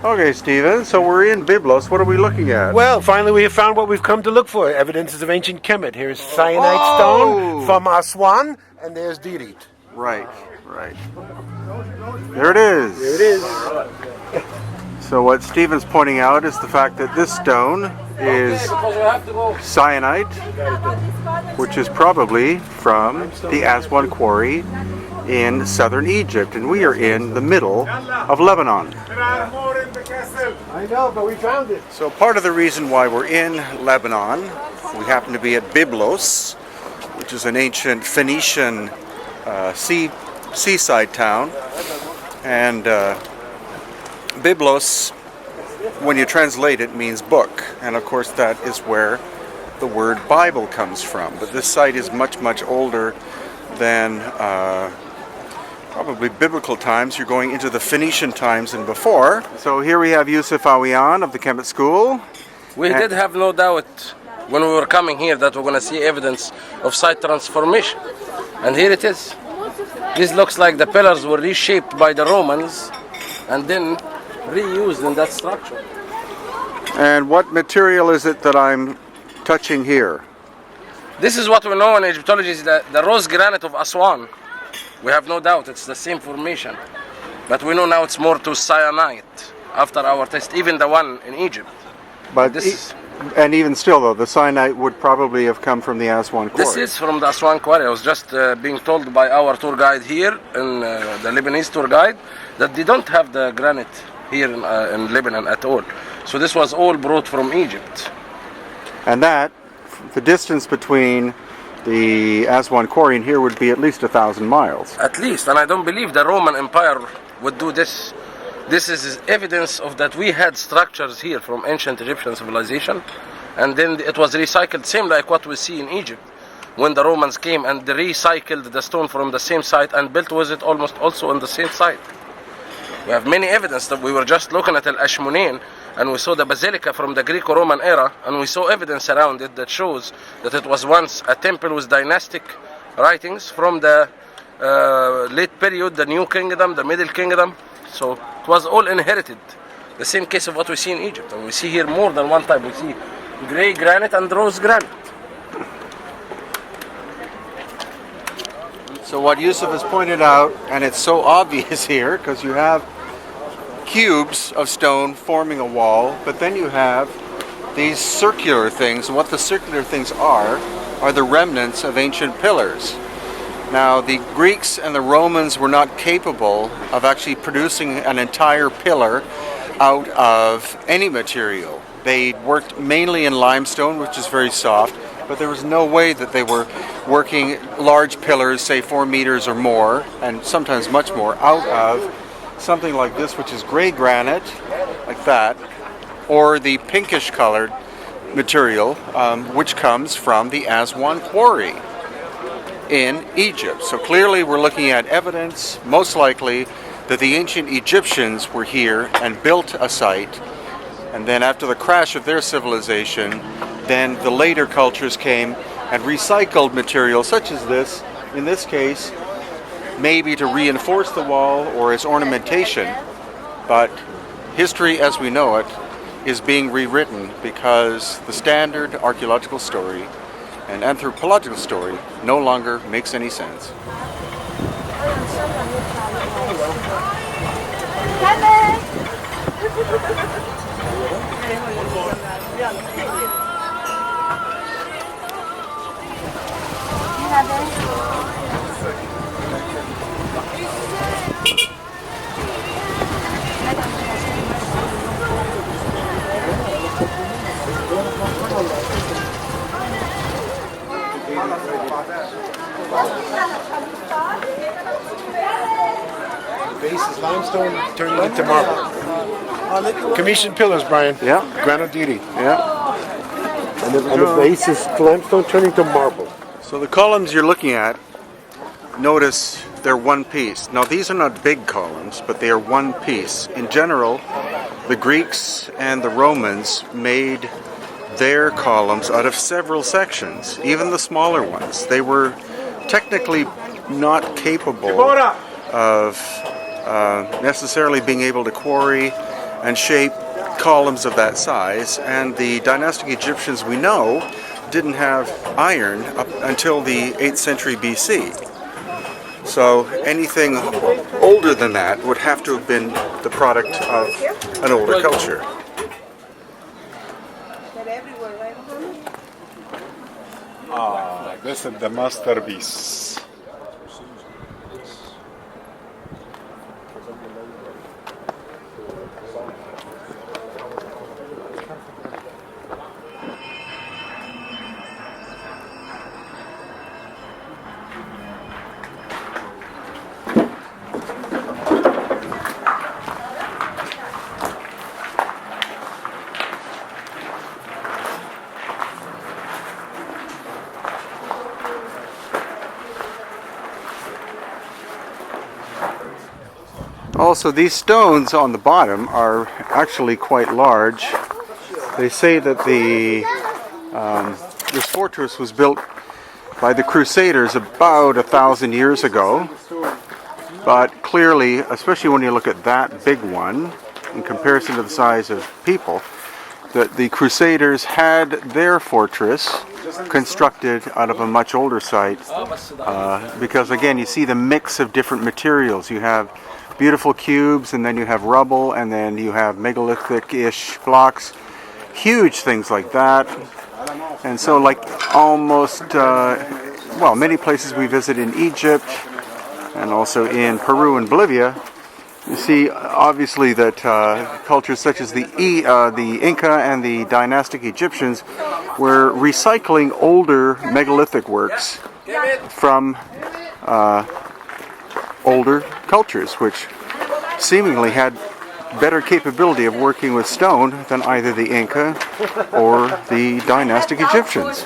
Okay, Stephen, so we're in Biblos. What are we looking at? Well, finally we have found what we've come to look for. Evidences of ancient Kemet. Here's cyanite stone from Aswan, and there's Dirit. Right, right. There it is. There it is. So what Stephen's pointing out is the fact that this stone is cyanite, which is probably from the Aswan quarry in southern Egypt, and we are in the middle of Lebanon. I know, but we found it. So part of the reason why we're in Lebanon, we happen to be at Byblos, which is an ancient Phoenician seaside town, and Biblos, when you translate it, means book, and of course that is where the word Bible comes from. But this site is much, much older than probably biblical times. You're going into the Phoenician times and before. So here we have Yusuf Awiyan of the Kemet School. We did have no doubt when we were coming here that we're going to see evidence of site transformation. And here it is. This looks like the pillars were reshaped by the Romans and then reused in that structure. And what material is it that I'm touching here? This is what we know in Egyptology is the rose granite of Aswan. We have no doubt it's the same formation. But we know now it's more to cyanite after our test, even the one in Egypt. But and even still though, the cyanite would probably have come from the Aswan quarry. This is from the Aswan quarry. I was just being told by our tour guide here, the Lebanese tour guide, that they don't have the granite here in Lebanon at all. So this was all brought from Egypt. And that, the distance between the Aswan quarry and here would be at least 1,000 miles. At least, and I don't believe the Roman Empire would do this. This is evidence of that we had structures here from ancient Egyptian civilization, and then it was recycled, same like what we see in Egypt when the Romans came and they recycled the stone from the same site and built with it almost also on the same site. We have many evidence that we were just looking at Al-Ashmunain and we saw the basilica from the Greco-Roman era, and we saw evidence around it that shows that it was once a temple with dynastic writings from the late period, the New Kingdom, the Middle Kingdom. So it was all inherited. The same case of what we see in Egypt. And we see here more than one type. We see gray granite and rose granite. So what Yusuf has pointed out, and it's so obvious here, because you have cubes of stone forming a wall, but then you have these circular things, and what the circular things are the remnants of ancient pillars. Now, the Greeks and the Romans were not capable of actually producing an entire pillar out of any material. They worked mainly in limestone, which is very soft, but there was no way that they were working large pillars, say 4 meters or more, and sometimes much more, out of something like this, which is gray granite, like that, or the pinkish colored material, which comes from the Aswan quarry in Egypt. So clearly we're looking at evidence, most likely, that the ancient Egyptians were here and built a site, and then after the crash of their civilization, then the later cultures came and recycled material such as this, in this case, maybe to reinforce the wall or as ornamentation, but history as we know it is being rewritten because the standard archaeological story and anthropological story no longer makes any sense. The base is limestone turning into marble. Commissioned pillars, Brian. Yeah. Granodiri. Yeah. And the base is limestone turning to marble. So the columns you're looking at, notice they're one piece. Now these are not big columns, but they are one piece. In general, the Greeks and the Romans made their columns out of several sections, even the smaller ones. They were technically not capable of necessarily being able to quarry and shape columns of that size. And the dynastic Egyptians, we know, didn't have iron up until the 8th century BC. So anything older than that would have to have been the product of an older culture. This is the masterpiece. Also, these stones on the bottom are actually quite large. They say that this fortress was built by the Crusaders about 1,000 years ago. But clearly, especially when you look at that big one, in comparison to the size of people, that the Crusaders had their fortress constructed out of a much older site. Because again, you see the mix of different materials. You have beautiful cubes, and then you have rubble, and then you have megalithic-ish blocks, huge things like that. And so, like almost, well, many places we visit in Egypt, and also in Peru and Bolivia, you see obviously that cultures such as the Inca and the dynastic Egyptians were recycling older megalithic works from older cultures, which seemingly had better capability of working with stone than either the Inca or the dynastic Egyptians.